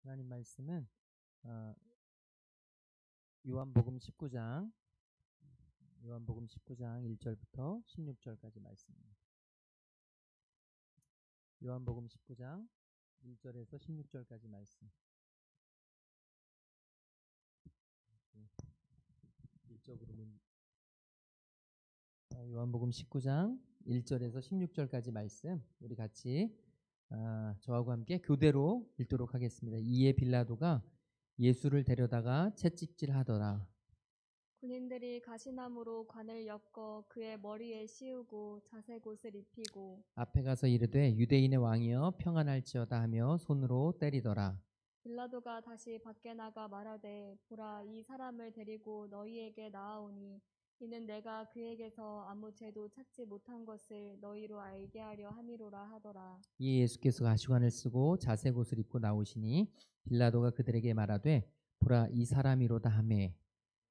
하나님 말씀은 어, 요한복음 19장 1절부터 16절까지 말씀입니다. 요한복음 19장 1절에서 16절까지 말씀. 일적으로는 요한복음 19장 1절에서 16절까지 말씀 우리 같이 저하고 함께 교대로 읽도록 하겠습니다. 이에 빌라도가 예수를 데려다가 채찍질하더라. 군인들이 가시나무로 관을 엮어 그의 머리에 씌우고 자색 옷을 입히고 앞에 가서 이르되 유대인의 왕이여 평안할지어다 하며 손으로 때리더라. 빌라도가 다시 밖에 나가 말하되 보라 이 사람을 데리고 너희에게 나아오니 이는 내가 그에게서 아무 죄도 찾지 못한 것을 너희로 알게 하려 함이로라 하더라. 이에 예수께서 가시관을 쓰고 자색 옷을 입고 나오시니 빌라도가 그들에게 말하되 보라 이 사람이로다 하매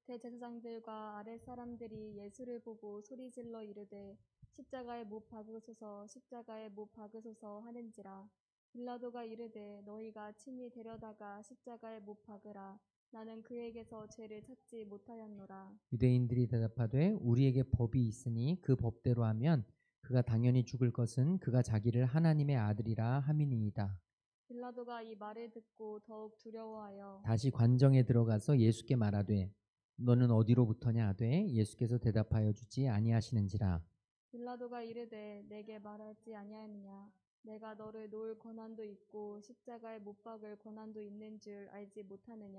대제사장들과 아랫 사람들이 예수를 보고 소리질러 이르되 십자가에 못 박으소서 십자가에 못 박으소서 하는지라. 빌라도가 이르되 너희가 친히 데려다가 십자가에 못 박으라. 나는 그에게서 죄를 찾지 못하였노라. 유대인들이 대답하되 우리에게 법이 있으니 그 법대로 하면 그가 당연히 죽을 것은 그가 자기를 하나님의 아들이라 함이니이다. 빌라도가 이 말을 듣고 더욱 두려워하여 다시 관정에 들어가서 예수께 말하되 너는 어디로부터냐 하되 예수께서 대답하여 주지 아니하시는지라. 빌라도가 이르되 내게 말하지 아니하느냐. 내가 너를 놓을 권한도 있고 십자가에 못 박을 권한도 있는 줄 알지 못하느냐.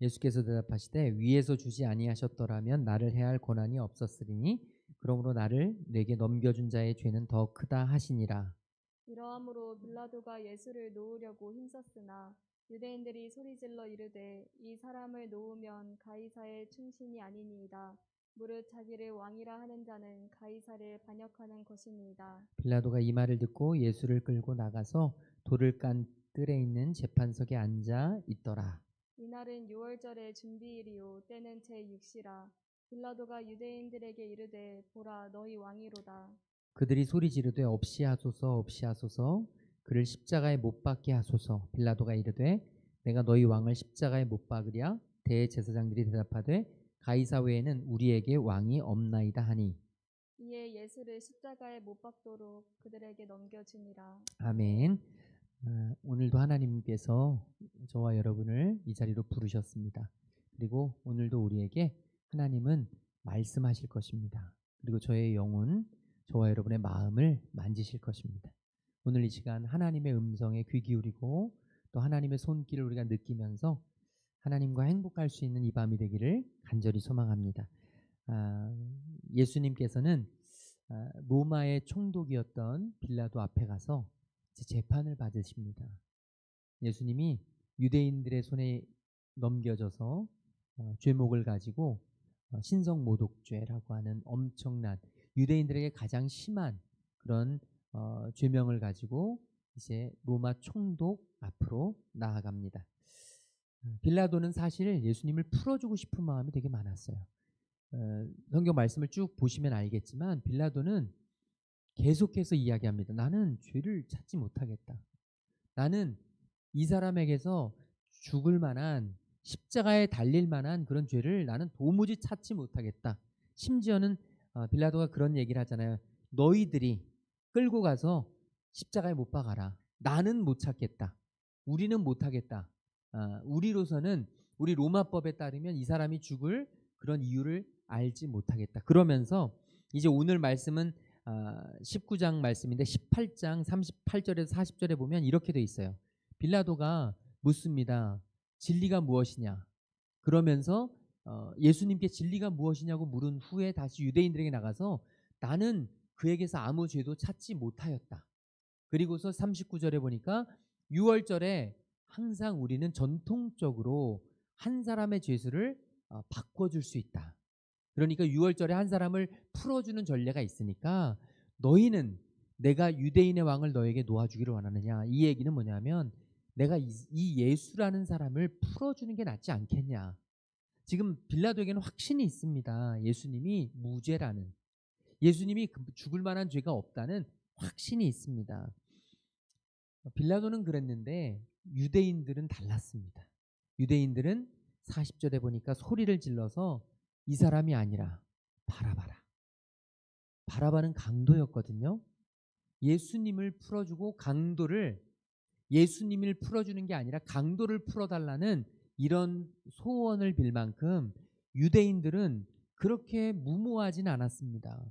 예수께서 대답하시되 위에서 주지 아니하셨더라면 나를 해할 권한이 없었으리니 그러므로 나를 내게 넘겨준 자의 죄는 더 크다 하시니라. 이러함으로 빌라도가 예수를 놓으려고 힘썼으나 유대인들이 소리질러 이르되 이 사람을 놓으면 가이사의 충신이 아니니이다. 무릇 자기를 왕이라 하는 자는 가이사를 반역하는 것이니이다. 빌라도가 이 말을 듣고 예수를 끌고 나가서 돌을 깐 뜰에 있는 재판석에 앉아 있더라. 이날은 유월절의 준비일이요 때는 제6시라. 빌라도가 유대인들에게 이르되 보라 너희 왕이로다. 그들이 소리 지르되 없이 하소서 없이 하소서 그를 십자가에 못 박게 하소서. 빌라도가 이르되 내가 너희 왕을 십자가에 못 박으랴. 대제사장들이 대답하되 가이사 외에는 우리에게 왕이 없나이다 하니 이에 예수를 십자가에 못 박도록 그들에게 넘겨주니라. 아멘. 오늘도 하나님께서 저와 여러분을 이 자리로 부르셨습니다. 그리고 오늘도 우리에게 하나님은 말씀하실 것입니다. 그리고 저의 영혼, 저와 여러분의 마음을 만지실 것입니다. 오늘 이 시간 하나님의 음성에 귀 기울이고 또 하나님의 손길을 우리가 느끼면서 하나님과 행복할 수 있는 이 밤이 되기를 간절히 소망합니다. 예수님께서는 로마의 총독이었던 빌라도 앞에 가서 재판을 받으십니다. 예수님이 유대인들의 손에 넘겨져서 죄목을 가지고 신성모독죄라고 하는 엄청난 유대인들에게 가장 심한 그런 죄명을 가지고 이제 로마 총독 앞으로 나아갑니다. 빌라도는 사실 예수님을 풀어주고 싶은 마음이 되게 많았어요. 성경 말씀을 쭉 보시면 알겠지만 빌라도는 계속해서 이야기합니다. 나는 죄를 찾지 못하겠다. 나는 이 사람에게서 죽을 만한 십자가에 달릴 만한 그런 죄를 나는 도무지 찾지 못하겠다. 심지어는 빌라도가 그런 얘기를 하잖아요. 너희들이 끌고 가서 십자가에 못 박아라. 나는 못 찾겠다. 우리는 못하겠다. 우리로서는 우리 로마법에 따르면 이 사람이 죽을 그런 이유를 알지 못하겠다. 그러면서 이제 오늘 말씀은 19장 말씀인데 18장 38절에서 40절에 보면 이렇게 돼 있어요. 빌라도가 묻습니다. 진리가 무엇이냐? 그러면서 예수님께 진리가 무엇이냐고 물은 후에 다시 유대인들에게 나가서 나는 그에게서 아무 죄도 찾지 못하였다. 그리고서 39절에 보니까 6월절에 항상 우리는 전통적으로 한 사람의 죄수를 바꿔줄 수 있다. 그러니까 6월절에 한 사람을 풀어주는 전례가 있으니까 너희는 내가 유대인의 왕을 너에게 놓아주기를 원하느냐. 이 얘기는 뭐냐면 내가 이 예수라는 사람을 풀어주는 게 낫지 않겠냐. 지금 빌라도에게는 확신이 있습니다. 예수님이 무죄라는, 예수님이 죽을 만한 죄가 없다는 확신이 있습니다. 빌라도는 그랬는데 유대인들은 달랐습니다. 유대인들은 40절에 보니까 소리를 질러서 이 사람이 아니라 바라바라. 바라바는 강도였거든요. 예수님을 풀어주고 예수님을 풀어주는 게 아니라 강도를 풀어달라는 이런 소원을 빌 만큼 유대인들은 그렇게 무모하진 않았습니다.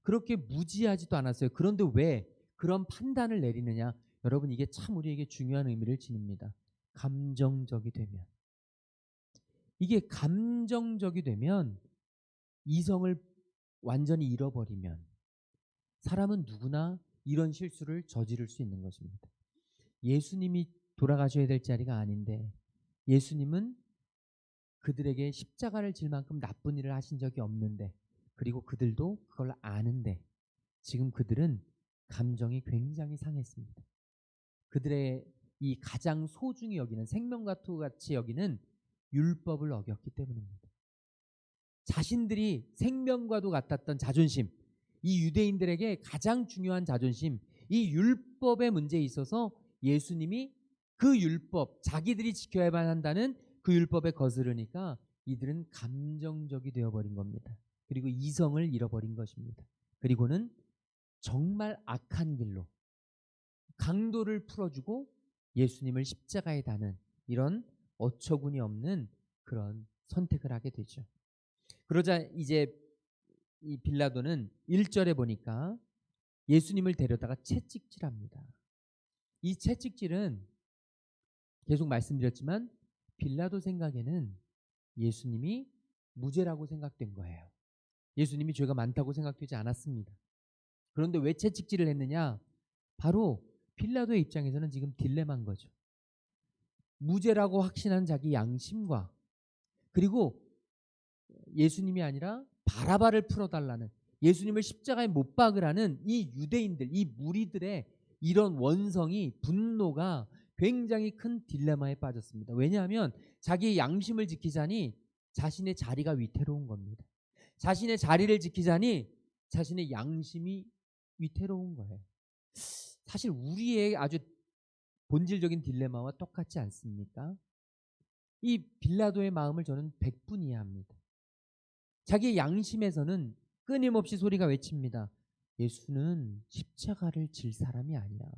그렇게 무지하지도 않았어요. 그런데 왜 그런 판단을 내리느냐? 여러분, 이게 참 우리에게 중요한 의미를 지닙니다. 감정적이 되면. 이게 감정적이 되면 이성을 완전히 잃어버리면 사람은 누구나 이런 실수를 저지를 수 있는 것입니다. 예수님이 돌아가셔야 될 자리가 아닌데 예수님은 그들에게 십자가를 질 만큼 나쁜 일을 하신 적이 없는데, 그리고 그들도 그걸 아는데 지금 그들은 감정이 굉장히 상했습니다. 그들의 이 가장 소중히 여기는, 생명과 같이 여기는 율법을 어겼기 때문입니다. 자신들이 생명과도 같았던 자존심, 이 유대인들에게 가장 중요한 자존심, 이 율법의 문제에 있어서 예수님이 그 율법, 자기들이 지켜야만 한다는 그 율법에 거스르니까 이들은 감정적이 되어버린 겁니다. 그리고 이성을 잃어버린 것입니다. 그리고는 정말 악한 길로 강도를 풀어주고 예수님을 십자가에 다는 이런 어처구니 없는 그런 선택을 하게 되죠. 그러자 이제 이 빌라도는 1절에 보니까 예수님을 데려다가 채찍질합니다. 이 채찍질은 계속 말씀드렸지만 빌라도 생각에는 예수님이 무죄라고 생각된 거예요. 예수님이 죄가 많다고 생각되지 않았습니다. 그런데 왜 채찍질을 했느냐? 바로 빌라도의 입장에서는 지금 딜레마인 거죠. 무죄라고 확신한 자기 양심과, 그리고 예수님이 아니라 바라바를 풀어달라는, 예수님을 십자가에 못 박으라는 이 유대인들, 이 무리들의 이런 원성이, 분노가 굉장히 큰 딜레마에 빠졌습니다. 왜냐하면 자기의 양심을 지키자니 자신의 자리가 위태로운 겁니다. 자신의 자리를 지키자니 자신의 양심이 위태로운 거예요. 사실 우리의 아주 본질적인 딜레마와 똑같지 않습니까? 이 빌라도의 마음을 저는 100분 이해합니다. 자기의 양심에서는 끊임없이 소리가 외칩니다. 예수는 십자가를 질 사람이 아니야.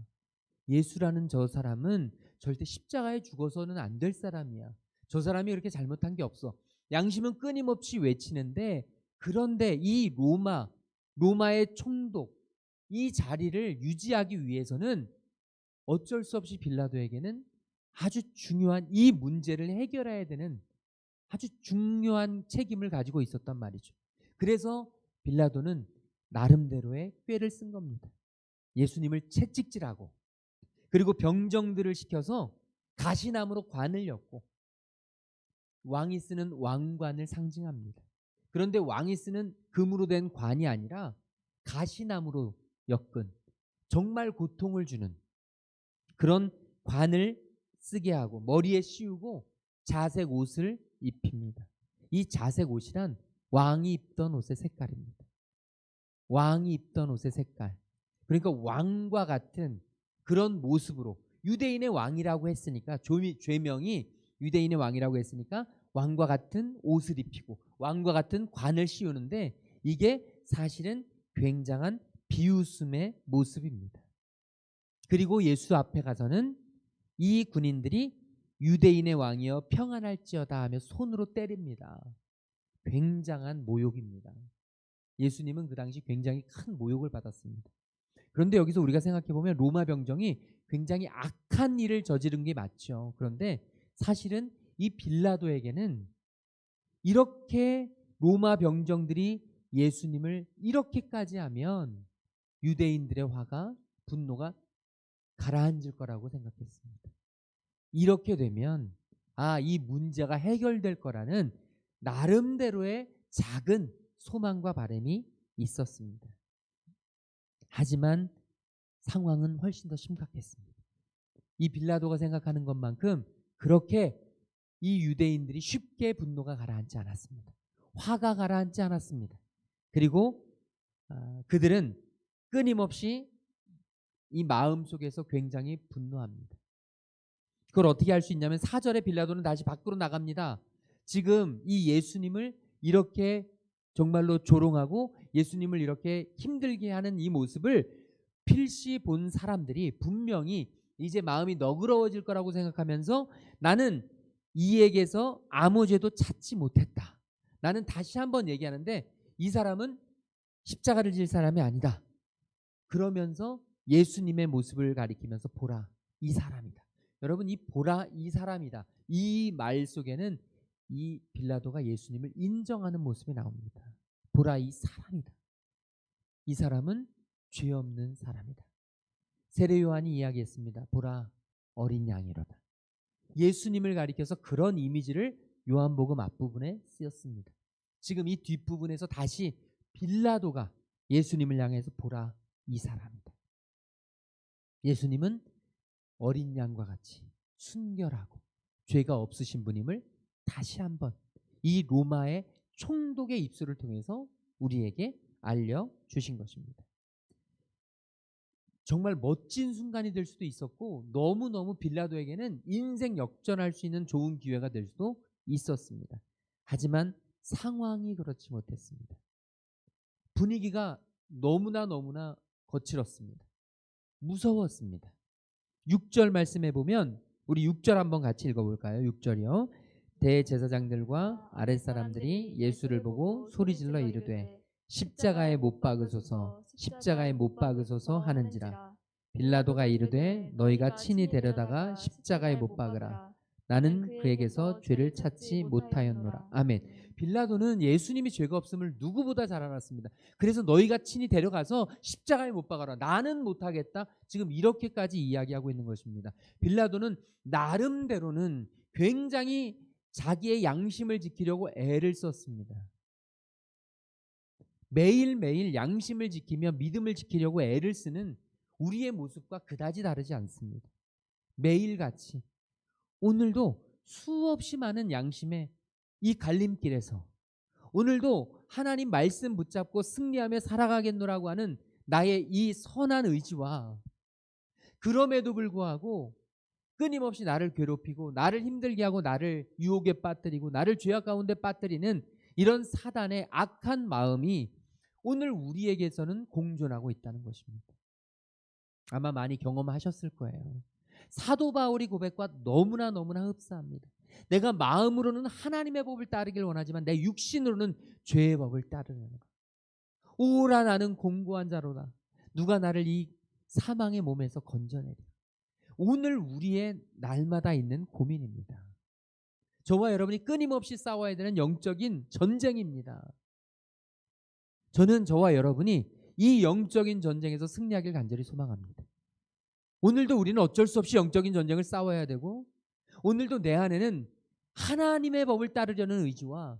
예수라는 저 사람은 절대 십자가에 죽어서는 안 될 사람이야. 저 사람이 그렇게 잘못한 게 없어. 양심은 끊임없이 외치는데, 그런데 이 로마의 총독, 이 자리를 유지하기 위해서는 어쩔 수 없이 빌라도에게는 아주 중요한 이 문제를 해결해야 되는 아주 중요한 책임을 가지고 있었단 말이죠. 그래서 빌라도는 나름대로의 꾀를 쓴 겁니다. 예수님을 채찍질하고, 그리고 병정들을 시켜서 가시나무로 관을 엮고, 왕이 쓰는 왕관을 상징합니다. 그런데 왕이 쓰는 금으로 된 관이 아니라 가시나무로 엮은 정말 고통을 주는 그런 관을 쓰게 하고 머리에 씌우고 자색 옷을 입힙니다. 이 자색 옷이란 왕이 입던 옷의 색깔입니다. 왕이 입던 옷의 색깔. 그러니까 왕과 같은 그런 모습으로, 유대인의 왕이라고 했으니까, 죄명이 유대인의 왕이라고 했으니까 왕과 같은 옷을 입히고 왕과 같은 관을 씌우는데, 이게 사실은 굉장한 비웃음의 모습입니다. 그리고 예수 앞에 가서는 이 군인들이 유대인의 왕이여 평안할지어다 하며 손으로 때립니다. 굉장한 모욕입니다. 예수님은 그 당시 굉장히 큰 모욕을 받았습니다. 그런데 여기서 우리가 생각해보면 로마 병정이 굉장히 악한 일을 저지른 게 맞죠. 그런데 사실은 이 빌라도에게는 이렇게 로마 병정들이 예수님을 이렇게까지 하면 유대인들의 화가, 분노가 가라앉을 거라고 생각했습니다. 이렇게 되면 이 문제가 해결될 거라는 나름대로의 작은 소망과 바람이 있었습니다. 하지만 상황은 훨씬 더 심각했습니다. 이 빌라도가 생각하는 것만큼 그렇게 이 유대인들이 쉽게 분노가 가라앉지 않았습니다. 화가 가라앉지 않았습니다. 그리고 그들은 끊임없이 이 마음 속에서 굉장히 분노합니다. 그걸 어떻게 할 수 있냐면 4절에 빌라도는 다시 밖으로 나갑니다. 지금 이 예수님을 이렇게 정말로 조롱하고 예수님을 이렇게 힘들게 하는 이 모습을 필시 본 사람들이 분명히 이제 마음이 너그러워질 거라고 생각하면서 나는 이에게서 아무 죄도 찾지 못했다. 나는 다시 한번 얘기하는데 이 사람은 십자가를 질 사람이 아니다. 그러면서 예수님의 모습을 가리키면서 보라 이 사람이다. 여러분, 이 보라 이 사람이다. 이 말 속에는 이 빌라도가 예수님을 인정하는 모습이 나옵니다. 보라 이 사람이다. 이 사람은 죄 없는 사람이다. 세례 요한이 이야기했습니다. 보라 어린 양이로다. 예수님을 가리켜서 그런 이미지를 요한복음 앞부분에 쓰였습니다. 지금 이 뒷부분에서 다시 빌라도가 예수님을 향해서 보라 이 사람이다. 예수님은 어린 양과 같이 순결하고 죄가 없으신 분임을 다시 한번 이 로마의 총독의 입술을 통해서 우리에게 알려주신 것입니다. 정말 멋진 순간이 될 수도 있었고 너무너무 빌라도에게는 인생 역전할 수 있는 좋은 기회가 될 수도 있었습니다. 하지만 상황이 그렇지 못했습니다. 분위기가 너무나 거칠었습니다. 무서웠습니다. 6절 말씀해 보면 우리 6절 한번 같이 읽어볼까요? 6절이요. 대제사장들과 아랫사람들이 예수를 보고 소리질러 이르되 십자가에 못 박으소서 십자가에 못 박으소서 하는지라. 빌라도가 이르되 너희가 친히 데려다가 십자가에 못 박으라. 나는 그에게서 죄를 찾지 못하였노라. 아멘. 빌라도는 예수님이 죄가 없음을 누구보다 잘 알았습니다. 그래서 너희가 친히 데려가서 십자가에 못 박아라. 나는 못하겠다. 지금 이렇게까지 이야기하고 있는 것입니다. 빌라도는 나름대로는 굉장히 자기의 양심을 지키려고 애를 썼습니다. 매일매일 양심을 지키며 믿음을 지키려고 애를 쓰는 우리의 모습과 그다지 다르지 않습니다. 매일같이 오늘도 수없이 많은 양심의 이 갈림길에서 오늘도 하나님 말씀 붙잡고 승리하며 살아가겠노라고 하는 나의 이 선한 의지와 그럼에도 불구하고 끊임없이 나를 괴롭히고 나를 힘들게 하고 나를 유혹에 빠뜨리고 나를 죄악 가운데 빠뜨리는 이런 사단의 악한 마음이 오늘 우리에게서는 공존하고 있다는 것입니다. 아마 많이 경험하셨을 거예요. 사도 바울이 고백과 너무나 흡사합니다. 내가 마음으로는 하나님의 법을 따르길 원하지만 내 육신으로는 죄의 법을 따르는 것. 오라 나는 공고한 자로다. 누가 나를 이 사망의 몸에서 건져내리. 오늘 우리의 날마다 있는 고민입니다. 저와 여러분이 끊임없이 싸워야 되는 영적인 전쟁입니다. 저는 저와 여러분이 이 영적인 전쟁에서 승리하길 간절히 소망합니다. 오늘도 우리는 어쩔 수 없이 영적인 전쟁을 싸워야 되고 오늘도 내 안에는 하나님의 법을 따르려는 의지와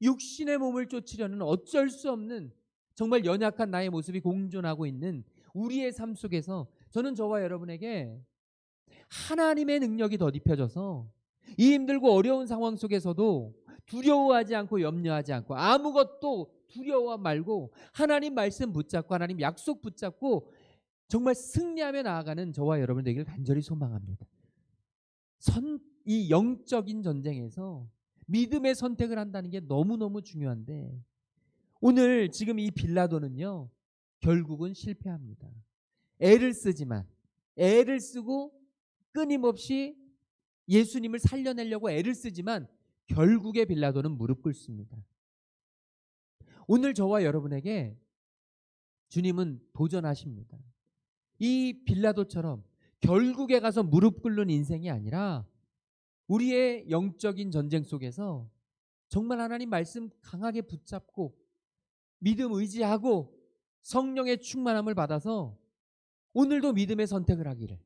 육신의 몸을 쫓으려는 어쩔 수 없는 정말 연약한 나의 모습이 공존하고 있는 우리의 삶 속에서 저는 저와 여러분에게 하나님의 능력이 덧입혀져서 이 힘들고 어려운 상황 속에서도 두려워하지 않고 염려하지 않고 아무것도 두려워 말고 하나님 말씀 붙잡고 하나님 약속 붙잡고 정말 승리하며 나아가는 저와 여러분 되기를 간절히 소망합니다. 이 영적인 전쟁에서 믿음의 선택을 한다는 게 너무너무 중요한데 오늘 지금 이 빌라도는요 결국은 실패합니다. 애를 쓰고 끊임없이 예수님을 살려내려고 애를 쓰지만 결국에 빌라도는 무릎 꿇습니다. 오늘 저와 여러분에게 주님은 도전하십니다. 이 빌라도처럼 결국에 가서 무릎 꿇는 인생이 아니라 우리의 영적인 전쟁 속에서 정말 하나님 말씀 강하게 붙잡고 믿음 의지하고 성령의 충만함을 받아서 오늘도 믿음의 선택을 하기를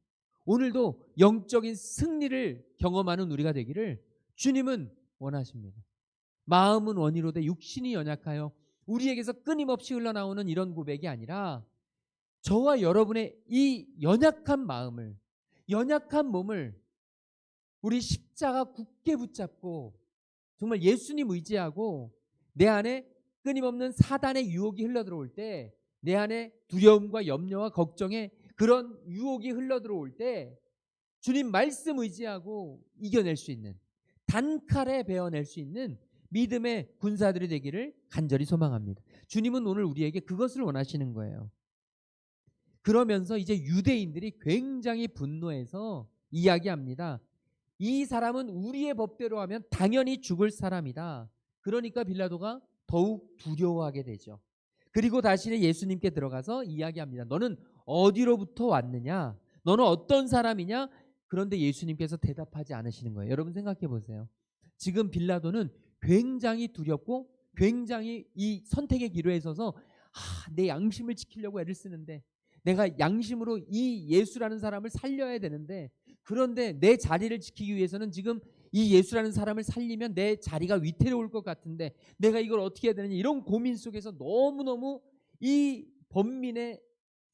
오늘도 영적인 승리를 경험하는 우리가 되기를 주님은 원하십니다. 마음은 원이로되 육신이 연약하여 우리에게서 끊임없이 흘러나오는 이런 고백이 아니라 저와 여러분의 이 연약한 마음을 연약한 몸을 우리 십자가 굳게 붙잡고 정말 예수님 의지하고 내 안에 끊임없는 사단의 유혹이 흘러들어올 때 내 안에 두려움과 염려와 걱정의 그런 유혹이 흘러들어올 때 주님 말씀 의지하고 이겨낼 수 있는, 단칼에 베어낼 수 있는 믿음의 군사들이 되기를 간절히 소망합니다. 주님은 오늘 우리에게 그것을 원하시는 거예요. 그러면서 이제 유대인들이 굉장히 분노해서 이야기합니다. 이 사람은 우리의 법대로 하면 당연히 죽을 사람이다. 그러니까 빌라도가 더욱 두려워하게 되죠. 그리고 다시 예수님께 들어가서 이야기합니다. 너는 어디로부터 왔느냐? 너는 어떤 사람이냐? 그런데 예수님께서 대답하지 않으시는 거예요. 여러분 생각해 보세요. 지금 빌라도는 굉장히 두렵고 굉장히 이 선택의 기로에 서서 내 양심을 지키려고 애를 쓰는데, 내가 양심으로 이 예수라는 사람을 살려야 되는데, 그런데 내 자리를 지키기 위해서는 지금 이 예수라는 사람을 살리면 내 자리가 위태로울 것 같은데 내가 이걸 어떻게 해야 되느냐, 이런 고민 속에서 너무너무 이 번민에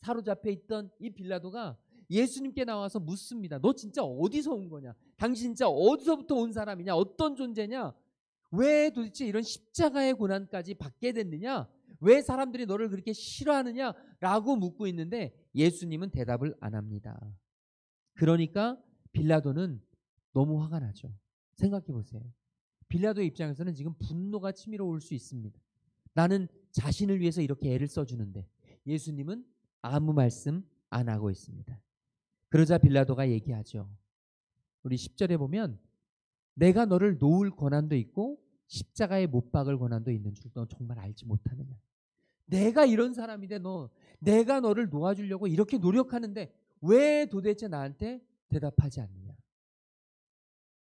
사로잡혀 있던 이 빌라도가 예수님께 나와서 묻습니다. 너 진짜 어디서 온 거냐? 당신 진짜 어디서부터 온 사람이냐? 어떤 존재냐? 왜 도대체 이런 십자가의 고난까지 받게 됐느냐? 왜 사람들이 너를 그렇게 싫어하느냐? 라고 묻고 있는데 예수님은 대답을 안 합니다. 그러니까 빌라도는 너무 화가 나죠. 생각해 보세요. 빌라도의 입장에서는 지금 분노가 치밀어 올 수 있습니다. 나는 자신을 위해서 이렇게 애를 써주는데 예수님은 아무 말씀 안 하고 있습니다. 그러자 빌라도가 얘기하죠. 우리 10절에 보면 내가 너를 놓을 권한도 있고 십자가에 못 박을 권한도 있는 줄 너 정말 알지 못하느냐. 내가 이런 사람인데 내가 너를 놓아주려고 이렇게 노력하는데 왜 도대체 나한테 대답하지 않느냐.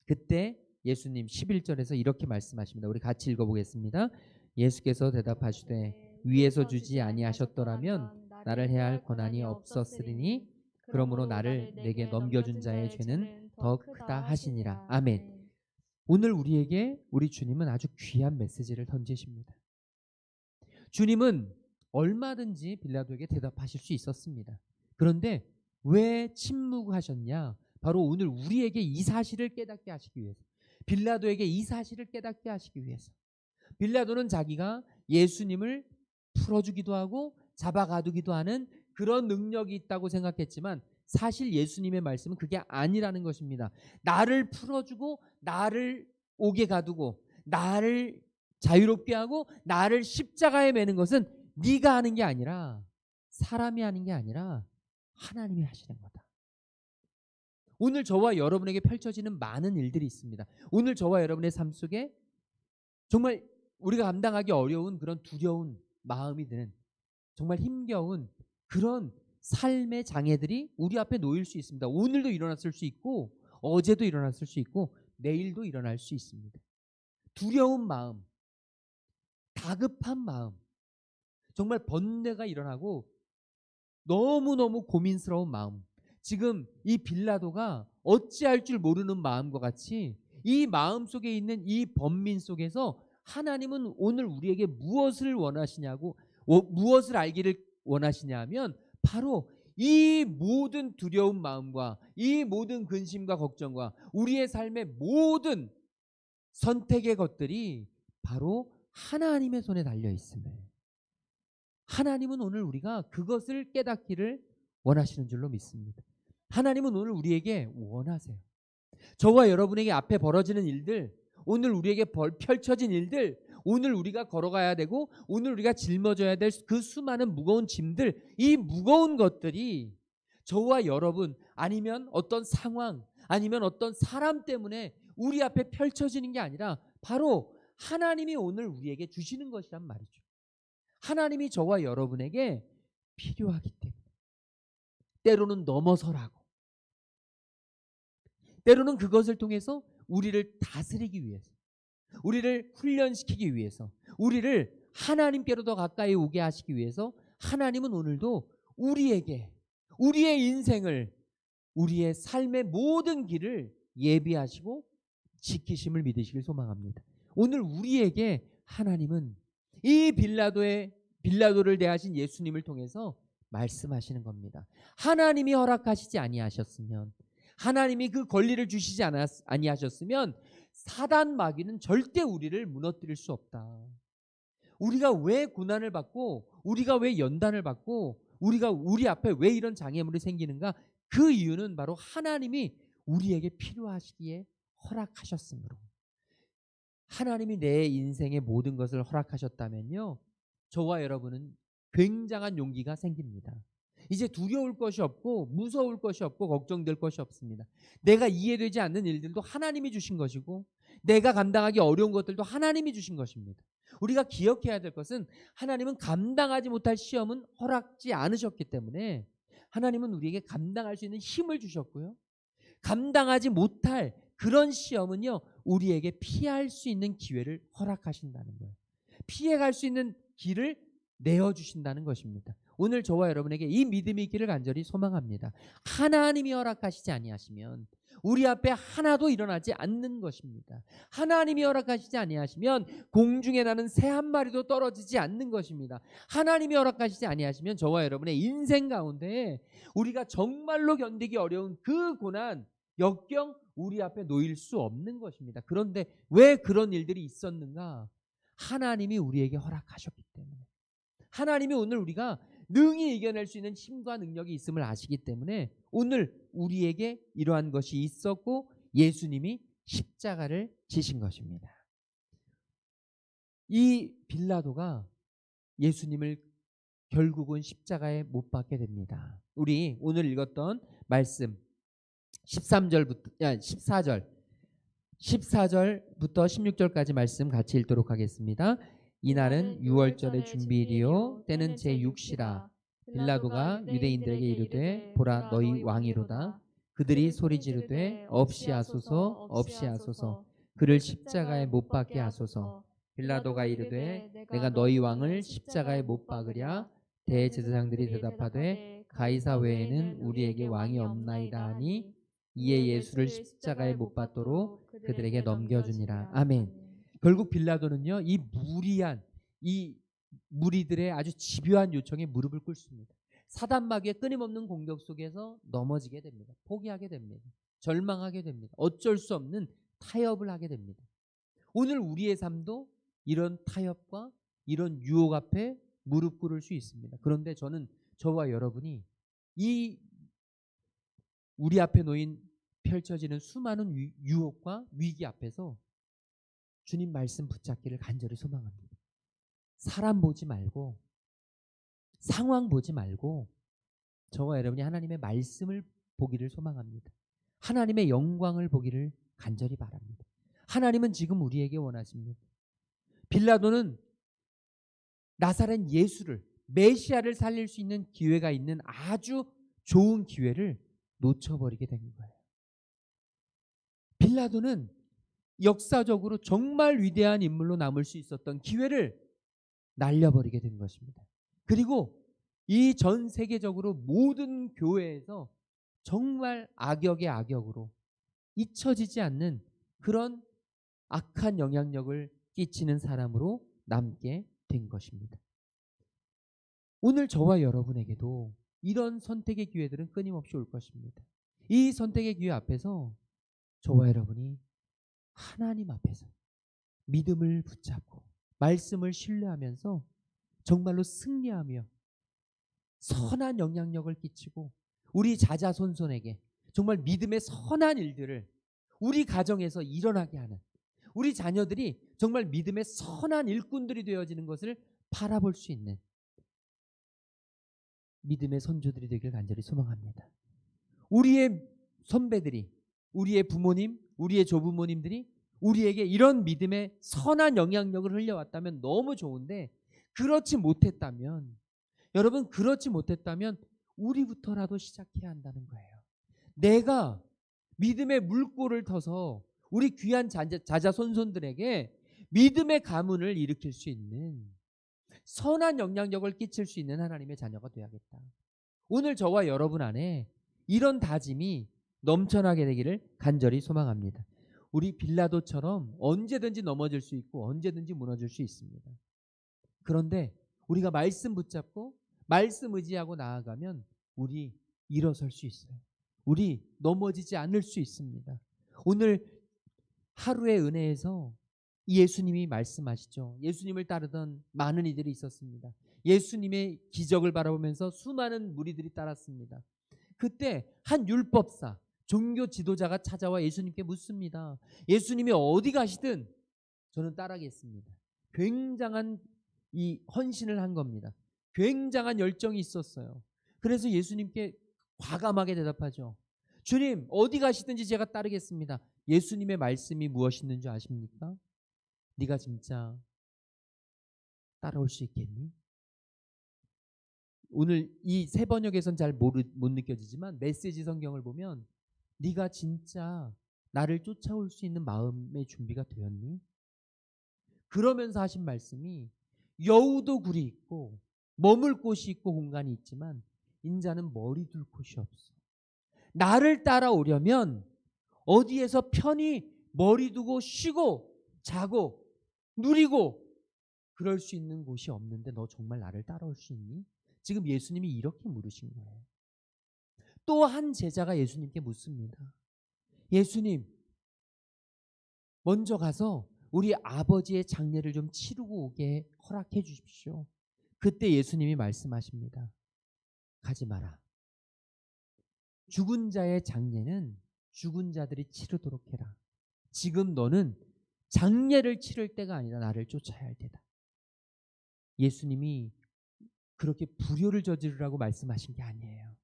그때 예수님 11절에서 이렇게 말씀하십니다. 우리 같이 읽어보겠습니다. 예수께서 대답하시되 위에서 주지 아니하셨더라면 나를 해야 할 권한이 없었으리니 그러므로 나를 내게 넘겨준 자의 죄는 더 크다 하시니라. 아멘. 오늘 우리에게 우리 주님은 아주 귀한 메시지를 던지십니다. 주님은 얼마든지 빌라도에게 대답하실 수 있었습니다. 그런데 왜 침묵하셨냐? 바로 오늘 우리에게 이 사실을 깨닫게 하시기 위해서, 빌라도에게 이 사실을 깨닫게 하시기 위해서. 빌라도는 자기가 예수님을 풀어주기도 하고 잡아가두기도 하는 그런 능력이 있다고 생각했지만 사실 예수님의 말씀은 그게 아니라는 것입니다. 나를 풀어주고 나를 옥에 가두고 나를 자유롭게 하고 나를 십자가에 매는 것은 네가 하는 게 아니라, 사람이 하는 게 아니라 하나님이 하시는 거다. 오늘 저와 여러분에게 펼쳐지는 많은 일들이 있습니다. 오늘 저와 여러분의 삶 속에 정말 우리가 감당하기 어려운 그런 두려운 마음이 드는, 정말 힘겨운 그런 삶의 장애들이 우리 앞에 놓일 수 있습니다. 오늘도 일어났을 수 있고 어제도 일어났을 수 있고 내일도 일어날 수 있습니다. 두려운 마음, 다급한 마음, 정말 번뇌가 일어나고 너무너무 고민스러운 마음, 지금 이 빌라도가 어찌할 줄 모르는 마음과 같이 이 마음 속에 있는 이 번민 속에서 하나님은 오늘 우리에게 무엇을 원하시냐고, 무엇을 알기를 원하시냐 하면 바로 이 모든 두려운 마음과 이 모든 근심과 걱정과 우리의 삶의 모든 선택의 것들이 바로 하나님의 손에 달려 있음을, 하나님은 오늘 우리가 그것을 깨닫기를 원하시는 줄로 믿습니다. 하나님은 오늘 우리에게 원하세요. 저와 여러분에게 앞에 벌어지는 일들, 오늘 우리에게 펼쳐진 일들, 오늘 우리가 걸어가야 되고 오늘 우리가 짊어져야 될 그 수많은 무거운 짐들, 이 무거운 것들이 저와 여러분 아니면 어떤 상황 아니면 어떤 사람 때문에 우리 앞에 펼쳐지는 게 아니라 바로 하나님이 오늘 우리에게 주시는 것이란 말이죠. 하나님이 저와 여러분에게 필요하기 때문에, 때로는 넘어서라고, 때로는 그것을 통해서 우리를 다스리기 위해서, 우리를 훈련시키기 위해서, 우리를 하나님께로 더 가까이 오게 하시기 위해서 하나님은 오늘도 우리에게 우리의 인생을, 우리의 삶의 모든 길을 예비하시고 지키심을 믿으시길 소망합니다. 오늘 우리에게 하나님은 이 빌라도를 대하신 예수님을 통해서 말씀하시는 겁니다. 하나님이 허락하시지 아니하셨으면, 하나님이 그 권리를 주시지 아니하셨으면 사단 마귀는 절대 우리를 무너뜨릴 수 없다. 우리가 왜 고난을 받고 우리가 왜 연단을 받고 우리 앞에 왜 이런 장애물이 생기는가? 그 이유는 바로 하나님이 우리에게 필요하시기에 허락하셨으므로, 하나님이 내 인생의 모든 것을 허락하셨다면요, 저와 여러분은 굉장한 용기가 생깁니다. 이제 두려울 것이 없고 무서울 것이 없고 걱정될 것이 없습니다. 내가 이해되지 않는 일들도 하나님이 주신 것이고 내가 감당하기 어려운 것들도 하나님이 주신 것입니다. 우리가 기억해야 될 것은 하나님은 감당하지 못할 시험은 허락지 않으셨기 때문에 하나님은 우리에게 감당할 수 있는 힘을 주셨고요, 감당하지 못할 그런 시험은요, 우리에게 피할 수 있는 기회를 허락하신다는 거예요. 피해갈 수 있는 길을 내어주신다는 것입니다. 오늘 저와 여러분에게 이 믿음의 길을 간절히 소망합니다. 하나님이 허락하시지 아니하시면 우리 앞에 하나도 일어나지 않는 것입니다. 하나님이 허락하시지 아니하시면 공중에 나는 새 한 마리도 떨어지지 않는 것입니다. 하나님이 허락하시지 아니하시면 저와 여러분의 인생 가운데 우리가 정말로 견디기 어려운 그 고난, 역경 우리 앞에 놓일 수 없는 것입니다. 그런데 왜 그런 일들이 있었는가? 하나님이 우리에게 허락하셨기 때문에, 하나님이 오늘 우리가 능히 이겨낼 수 있는 힘과 능력이 있음을 아시기 때문에 오늘 우리에게 이러한 것이 있었고 예수님이 십자가를 지신 것입니다. 이 빌라도가 예수님을 결국은 십자가에 못 박게 됩니다. 우리 오늘 읽었던 말씀 14절부터 16절까지 말씀 같이 읽도록 하겠습니다. 이날은 유월절의 준비일이요 때는 제6시라. 빌라도가 유대인들에게 이르되 보라 너희 왕이로다. 그들이 소리 지르되 없이하소서 없이하소서 그를 십자가에 못 박게 하소서. 빌라도가 이르되 내가 너희 왕을 십자가에 못 박으랴. 대제사장들이 대답하되 가이사 외에는 우리에게 왕이 없나이다 하니 이에 예수를 십자가에 못 박도록 그들에게 넘겨주니라. 아멘. 결국 빌라도는요, 이 무리한 이 무리들의 아주 집요한 요청에 무릎을 꿇습니다. 사단마귀의 끊임없는 공격 속에서 넘어지게 됩니다. 포기하게 됩니다. 절망하게 됩니다. 어쩔 수 없는 타협을 하게 됩니다. 오늘 우리의 삶도 이런 타협과 이런 유혹 앞에 무릎 꿇을 수 있습니다. 그런데 저는 저와 여러분이 이 우리 앞에 놓인 펼쳐지는 수많은 유혹과 위기 앞에서 주님 말씀 붙잡기를 간절히 소망합니다. 사람 보지 말고 상황 보지 말고 저와 여러분이 하나님의 말씀을 보기를 소망합니다. 하나님의 영광을 보기를 간절히 바랍니다. 하나님은 지금 우리에게 원하십니다. 빌라도는 나사렛 예수를, 메시아를 살릴 수 있는 기회가 있는 아주 좋은 기회를 놓쳐버리게 된 거예요. 빌라도는 역사적으로 정말 위대한 인물로 남을 수 있었던 기회를 날려버리게 된 것입니다. 그리고 이 전 세계적으로 모든 교회에서 정말 악역의 악역으로 잊혀지지 않는 그런 악한 영향력을 끼치는 사람으로 남게 된 것입니다. 오늘 저와 여러분에게도 이런 선택의 기회들은 끊임없이 올 것입니다. 이 선택의 기회 앞에서 저와 여러분이 하나님 앞에서 믿음을 붙잡고 말씀을 신뢰하면서 정말로 승리하며 선한 영향력을 끼치고 우리 자자손손에게 정말 믿음의 선한 일들을 우리 가정에서 일어나게 하는, 우리 자녀들이 정말 믿음의 선한 일꾼들이 되어지는 것을 바라볼 수 있는 믿음의 선조들이 되길 간절히 소망합니다. 우리의 선배들이, 우리의 부모님, 우리의 조부모님들이 우리에게 이런 믿음의 선한 영향력을 흘려왔다면 너무 좋은데, 그렇지 못했다면, 여러분 그렇지 못했다면 우리부터라도 시작해야 한다는 거예요. 내가 믿음의 물꼬를 터서 우리 귀한 자자손손들에게 믿음의 가문을 일으킬 수 있는 선한 영향력을 끼칠 수 있는 하나님의 자녀가 되어야겠다. 오늘 저와 여러분 안에 이런 다짐이 넘쳐나게 되기를 간절히 소망합니다. 우리 빌라도처럼 언제든지 넘어질 수 있고 언제든지 무너질 수 있습니다. 그런데 우리가 말씀 붙잡고 말씀 의지하고 나아가면 우리 일어설 수 있어요. 우리 넘어지지 않을 수 있습니다. 오늘 하루의 은혜에서 예수님이 말씀하시죠. 예수님을 따르던 많은 이들이 있었습니다. 예수님의 기적을 바라보면서 수많은 무리들이 따랐습니다. 그때 한 율법사, 종교 지도자가 찾아와 예수님께 묻습니다. 예수님이 어디 가시든 저는 따라가겠습니다. 굉장한 이 헌신을 한 겁니다. 굉장한 열정이 있었어요. 그래서 예수님께 과감하게 대답하죠. 주님, 어디 가시든지 제가 따르겠습니다. 예수님의 말씀이 무엇이었는 줄 아십니까? 네가 진짜 따라올 수 있겠니? 오늘 이 새 번역에선 잘 못 느껴지지만 메시지 성경을 보면 네가 진짜 나를 쫓아올 수 있는 마음의 준비가 되었니? 그러면서 하신 말씀이 여우도 굴이 있고 머물 곳이 있고 공간이 있지만 인자는 머리 둘 곳이 없어. 나를 따라오려면 어디에서 편히 머리 두고 쉬고 자고 누리고 그럴 수 있는 곳이 없는데 너 정말 나를 따라올 수 있니? 지금 예수님이 이렇게 물으신 거예요. 또 한 제자가 예수님께 묻습니다. 예수님, 먼저 가서 우리 아버지의 장례를 좀 치르고 오게 허락해 주십시오. 그때 예수님이 말씀하십니다. 가지 마라. 죽은 자의 장례는 죽은 자들이 치르도록 해라. 지금 너는 장례를 치를 때가 아니라 나를 쫓아야 할 때다. 예수님이 그렇게 불효를 저지르라고 말씀하신 게 아니에요.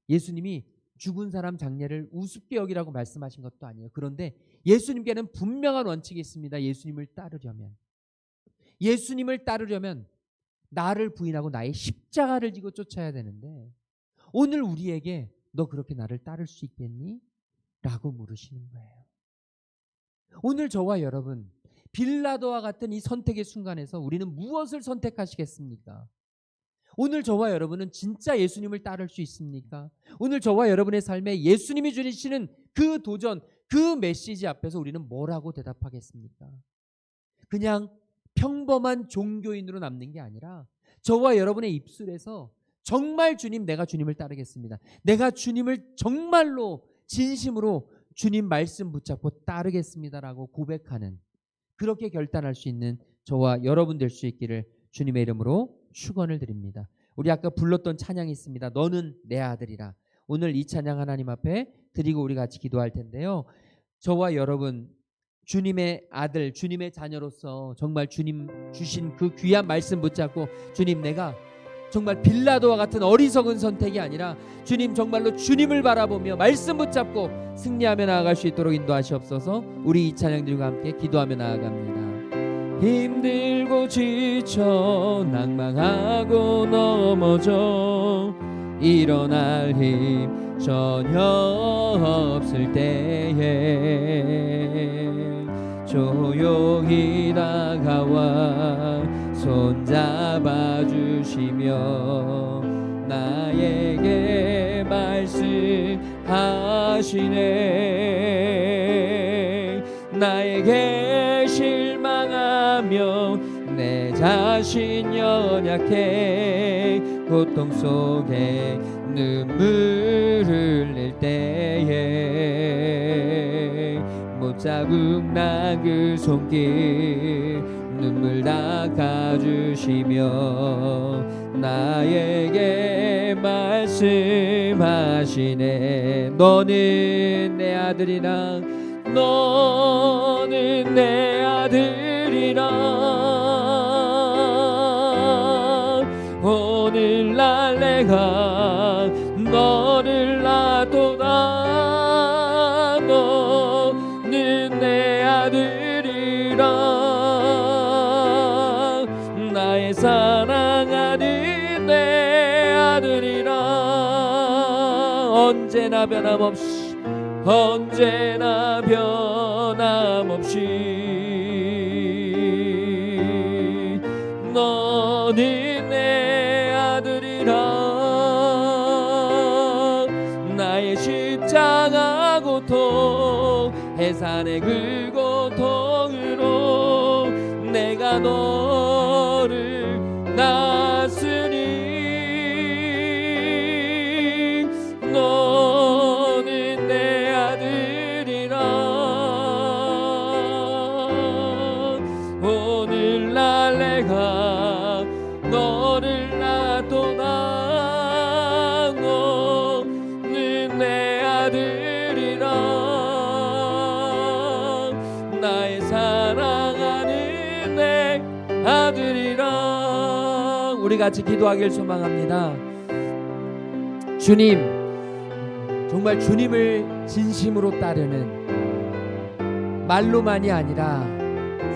예수님이 죽은 사람 장례를 우습게 여기라고 말씀하신 것도 아니에요. 그런데 예수님께는 분명한 원칙이 있습니다. 예수님을 따르려면 나를 부인하고 나의 십자가를 지고 쫓아야 되는데 오늘 우리에게 너 그렇게 나를 따를 수 있겠니? 라고 물으시는 거예요. 오늘 저와 여러분, 빌라도와 같은 이 선택의 순간에서 우리는 무엇을 선택하시겠습니까? 오늘 저와 여러분은 진짜 예수님을 따를 수 있습니까? 오늘 저와 여러분의 삶에 예수님이 주시는 그 도전, 그 메시지 앞에서 우리는 뭐라고 대답하겠습니까? 그냥 평범한 종교인으로 남는 게 아니라 저와 여러분의 입술에서 정말 주님, 내가 주님을 따르겠습니다. 내가 주님을 정말로 진심으로 주님 말씀 붙잡고 따르겠습니다라고 고백하는, 그렇게 결단할 수 있는 저와 여러분 될 수 있기를 주님의 이름으로 축원을 드립니다. 우리 아까 불렀던 찬양이 있습니다. 너는 내 아들이라. 오늘 이 찬양 하나님 앞에 드리고 우리 같이 기도할 텐데요. 저와 여러분 주님의 아들, 주님의 자녀로서 정말 주님 주신 그 귀한 말씀 붙잡고 주님, 내가 정말 빌라도와 같은 어리석은 선택이 아니라 주님 정말로 주님을 바라보며 말씀 붙잡고 승리하며 나아갈 수 있도록 인도하시옵소서. 우리 이 찬양들과 함께 기도하며 나아갑니다. 힘들고 지쳐 낭망하고 넘어져 일어날 힘 전혀 없을 때에 조용히 다가와 손잡아 주시며 나에게 말씀하시네. 나에게 실망하며 내 자신 연약해 고통 속에 눈물 흘릴 때에 못자국 난 그 손길 눈물 닦아주시며 나에게 말씀하시네. 너는 내 아들이라, 너는 내 아들이라. 오늘날 내가 너를 놔도다. 너는 내 아들이라. 나의 사랑하는 내 아들이라. 언제나 변함없이, 언제나 변함없이 너는 내 아들이라. 나의 십자가 고통, 해산의 그 고통으로 내가 너를 낳았으니 너는 내 아들이라. 오늘날 내가 너를 낳도다. 너는 내 아들이라. 나의 사랑하는 내 아들이라. 우리 같이 기도하길 소망합니다. 주님, 정말 주님을 진심으로 따르는, 말로만이 아니라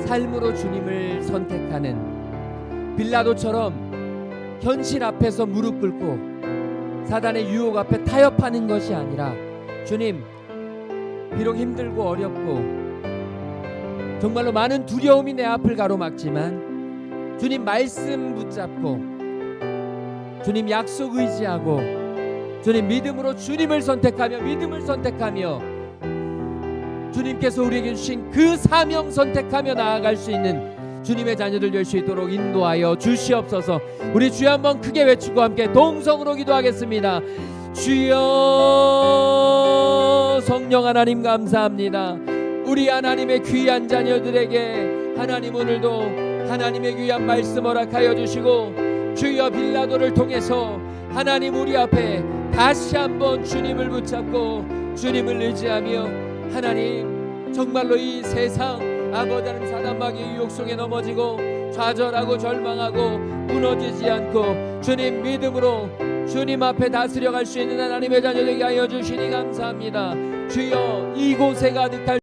삶으로 주님을 선택하는 빌라도처럼 현실 앞에서 무릎 꿇고 사단의 유혹 앞에 타협하는 것이 아니라, 주님, 비록 힘들고 어렵고 정말로 많은 두려움이 내 앞을 가로막지만 주님 말씀 붙잡고 주님 약속 의지하고 주님 믿음으로 주님을 선택하며 주님께서 우리에게 주신 그 사명 선택하며 나아갈 수 있는 주님의 자녀들 될 수 있도록 인도하여 주시옵소서. 우리 주여 한번 크게 외치고 함께 동성으로 기도하겠습니다. 주여, 성령 하나님 감사합니다. 우리 하나님의 귀한 자녀들에게 하나님 오늘도 하나님의 귀한 말씀 허락하여 주시고, 주여 빌라도를 통해서 하나님 우리 앞에 다시 한번 주님을 붙잡고 주님을 의지하며 하나님 정말로 이 세상 아버지 하나님 사단마귀의 유혹 속에 넘어지고 좌절하고 절망하고 무너지지 않고 주님 믿음으로 주님 앞에 다스려갈 수 있는 하나님의 자녀 되게 하여 주시니 감사합니다. 주여, 이곳에 가득할